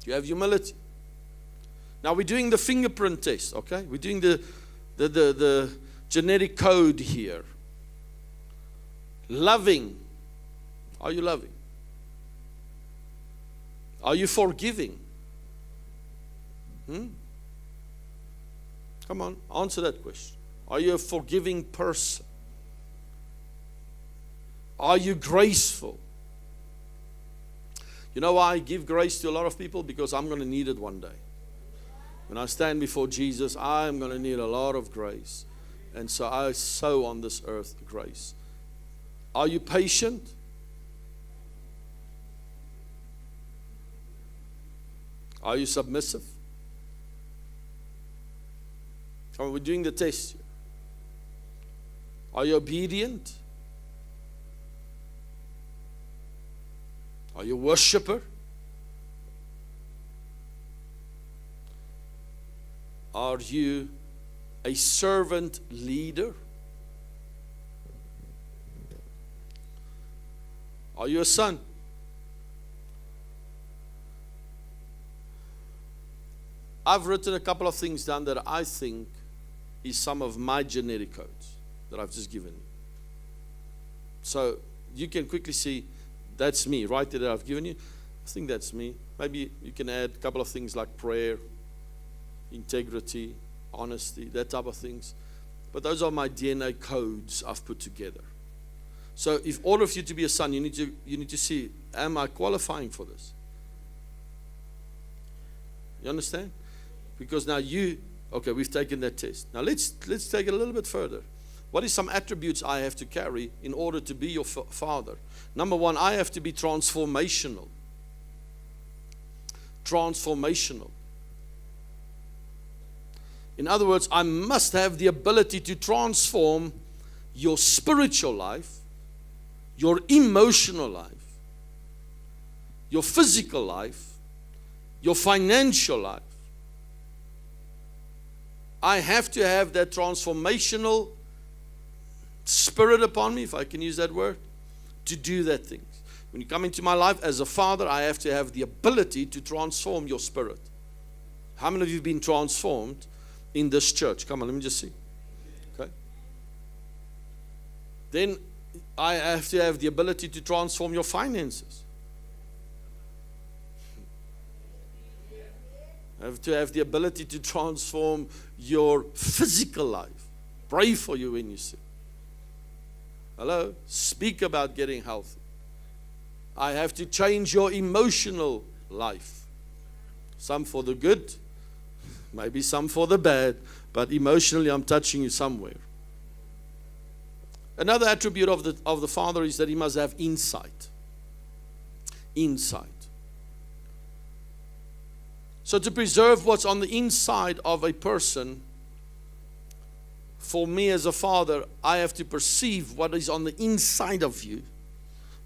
You have humility. Now we're doing the fingerprint test, okay? We're doing the genetic code here. Loving. Are you loving? Are you forgiving? Come on, answer that question. Are you a forgiving person? Are you graceful? You know why I give grace to a lot of people? Because I'm going to need it one day. When I stand before Jesus, I'm going to need a lot of grace. And so I sow on this earth grace. Are you patient? Are you submissive? Come on, we're doing the test here. Are you obedient? Are you a worshiper? Are you a servant leader? Are you a son? I've written a couple of things down that I think is some of my genetic codes that I've just given you. So you can quickly see that's me, right there that I've given you. I think that's me. Maybe you can add a couple of things like prayer, integrity, honesty, that type of things. But those are my DNA codes I've put together. So if all of you to be a son, you need to see, am I qualifying for this? You understand? Because now okay, we've taken that test. Now let's take it a little bit further. What is some attributes I have to carry in order to be your father? Number one, I have to be transformational. Transformational. In other words, I must have the ability to transform your spiritual life, your emotional life, your physical life, your financial life. I have to have that transformational spirit upon me, if I can use that word, to do that thing. When you come into my life as a father, I have to have the ability to transform your spirit. How many of you have been transformed in this church? Come on, let me just see. Okay. Then I have to have the ability to transform your finances. I have to have the ability to transform your physical life. Pray for you when you sin. Hello? Speak about getting healthy. I have to change your emotional life. Some for the good, maybe some for the bad, but emotionally I'm touching you somewhere. Another attribute of the father is that he must have insight. Insight. So to preserve what's on the inside of a person, for me as a father, I have to perceive what is on the inside of you.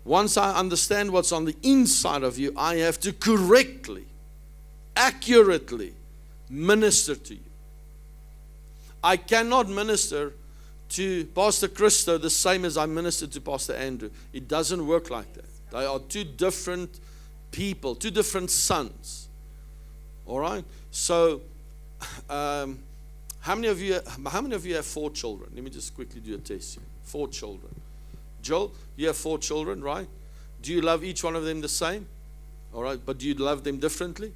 Once I understand what's on the inside of you, I have to correctly, accurately minister to you. I cannot minister to Pastor Christo the same as I minister to Pastor Andrew. It doesn't work like that. They are two different people, two different sons. All right. So, how many of you have 4 children? Let me just quickly do a test here. 4 children. Joel, you have 4 children, right? Do you love each one of them the same? All right. But do you love them differently?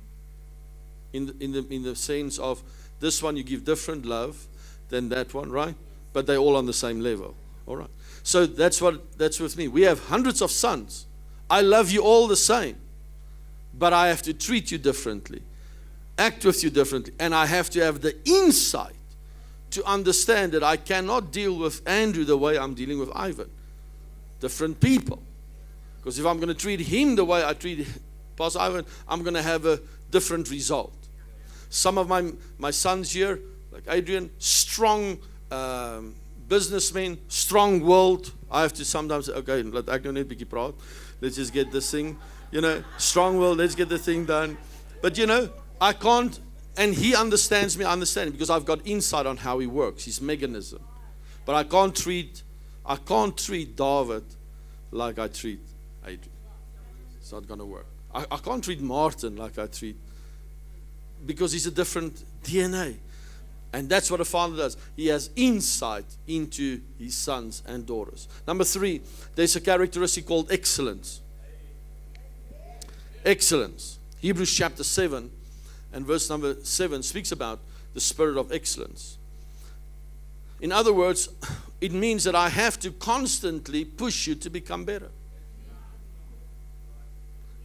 In the sense of this one you give different love than that one, right? But they're all on the same level. All right. So that's with me. We have hundreds of sons. I love you all the same, but I have to treat you differently. Act with you differently. And I have to have the insight to understand that I cannot deal with Andrew the way I'm dealing with Ivan. Different people. Because if I'm going to treat him the way I treat Pastor Ivan, I'm going to have a different result. Some of my sons here, like Adrian, strong businessmen, strong world. I have to sometimes say, okay, ek nou net bietjie praat. Let's just get this thing, strong world, let's get the thing done. But I can't, and he understands me, I understand him, because I've got insight on how he works, his mechanism. But I can't treat David like I treat Adrian. It's not going to work. I can't treat Martin like I treat, because he's a different DNA. And that's what a father does. He has insight into his sons and daughters. Number 3, there's a characteristic called excellence. Excellence. Hebrews chapter 7 and verse number 7 speaks about the spirit of excellence. In other words, it means that I have to constantly push you to become better.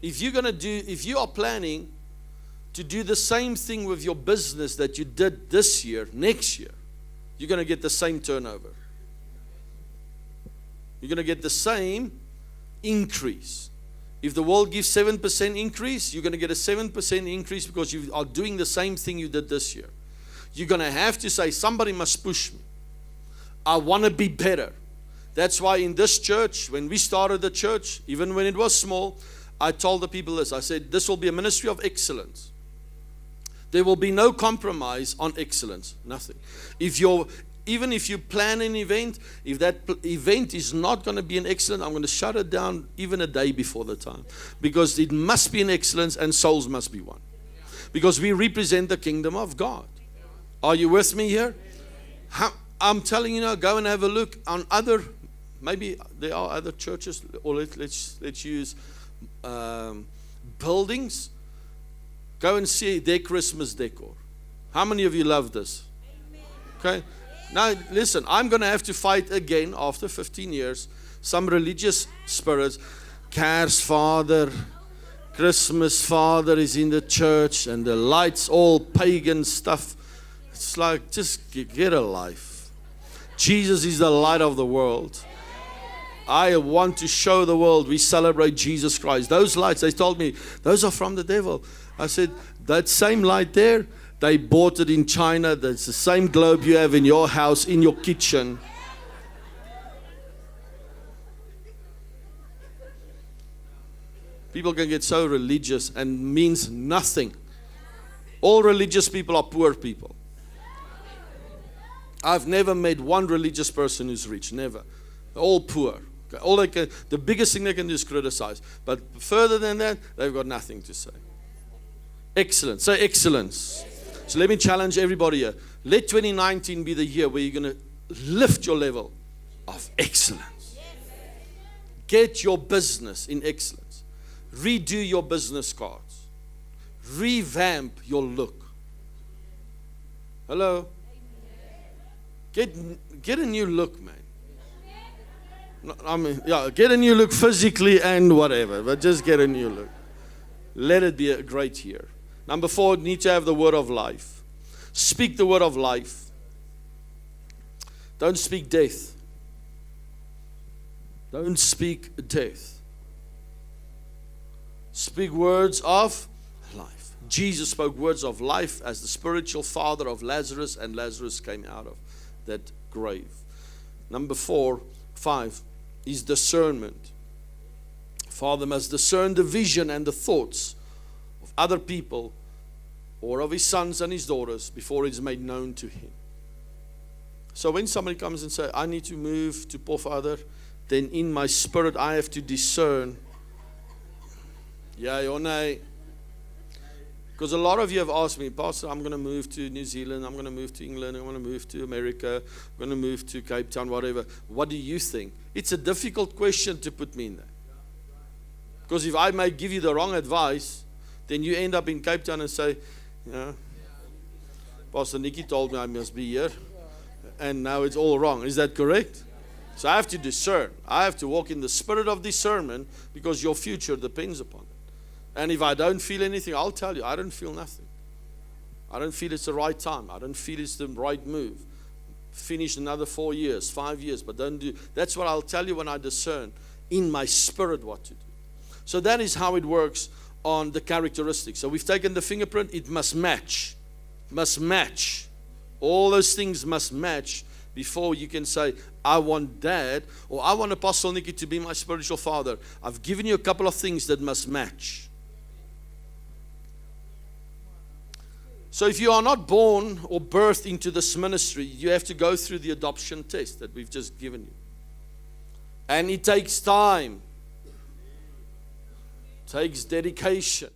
If you are planning to do the same thing with your business that you did this year, next year, you're going to get the same turnover. You're going to get the same increase. If the world gives 7% increase, you're going to get a 7% increase because you are doing the same thing you did this year. You're going to have to say, somebody must push me. I want to be better. That's why in this church, when we started the church, even when it was small, I told the people this. I said, this will be a ministry of excellence. There will be no compromise on excellence. Nothing. Even if you plan an event, if that event is not going to be an excellence, I'm going to shut it down even a day before the time. Because it must be an excellence and souls must be won. Because we represent the kingdom of God. Are you with me here? I'm telling you now, go and have a look on other, maybe there are other churches, or let's use buildings. Go and see their Christmas decor. How many of you love this? Okay. Now, listen, I'm going to have to fight again after 15 years. Some religious spirits, Kersvader, Christmas Father is in the church, and the lights, all pagan stuff. It's like, just get a life. Jesus is the light of the world. I want to show the world we celebrate Jesus Christ. Those lights, they told me, those are from the devil. I said, that same light there, they bought it in China. That's the same globe you have in your house, in your kitchen. People can get so religious and means nothing. All religious people are poor people. I've never met one religious person who's rich. Never. They're all poor. Okay? The biggest thing they can do is criticize. But further than that, they've got nothing to say. Excellence. Say excellence. So let me challenge everybody here. Let 2019 be the year where you're going to lift your level of excellence. Get your business in excellence. Redo your business cards. Revamp your look. Hello? Get a new look, man. I mean, yeah, get a new look physically and whatever, but just get a new look. Let it be a great year. Number 4, need to have the word of life. Speak the word of life. Don't speak death. Don't speak death. Speak words of life. Jesus spoke words of life as the spiritual father of Lazarus, and Lazarus came out of that grave. Number 5 is discernment. Father must discern the vision and the thoughts of other people or of his sons and his daughters before it is made known to him. So when somebody comes and says, I need to move to Poor Father, then in my spirit I have to discern, yea or nay. Because a lot of you have asked me, Pastor, I'm going to move to New Zealand, I'm going to move to England, I'm going to move to America, I'm going to move to Cape Town, whatever. What do you think? It's a difficult question to put me in there. Because if I may give you the wrong advice, then you end up in Cape Town and say, Pastor Nicky told me I must be here, and now it's all wrong. Is that correct? So I have to discern. I have to walk in the spirit of discernment because your future depends upon it. And if I don't feel anything, I'll tell you, I don't feel nothing. I don't feel it's the right time. I don't feel it's the right move. Finish another 4 years, 5 years, but don't do. That's what I'll tell you when I discern in my spirit what to do. So that is how it works on the characteristics. So we've taken the fingerprint. It must match. Must match. All those things must match before you can say, I want Dad or I want Apostle Nicky to be my spiritual father. I've given you a couple of things that must match. So if you are not born or birthed into this ministry, you have to go through the adoption test that we've just given you. And it takes time. takes dedication.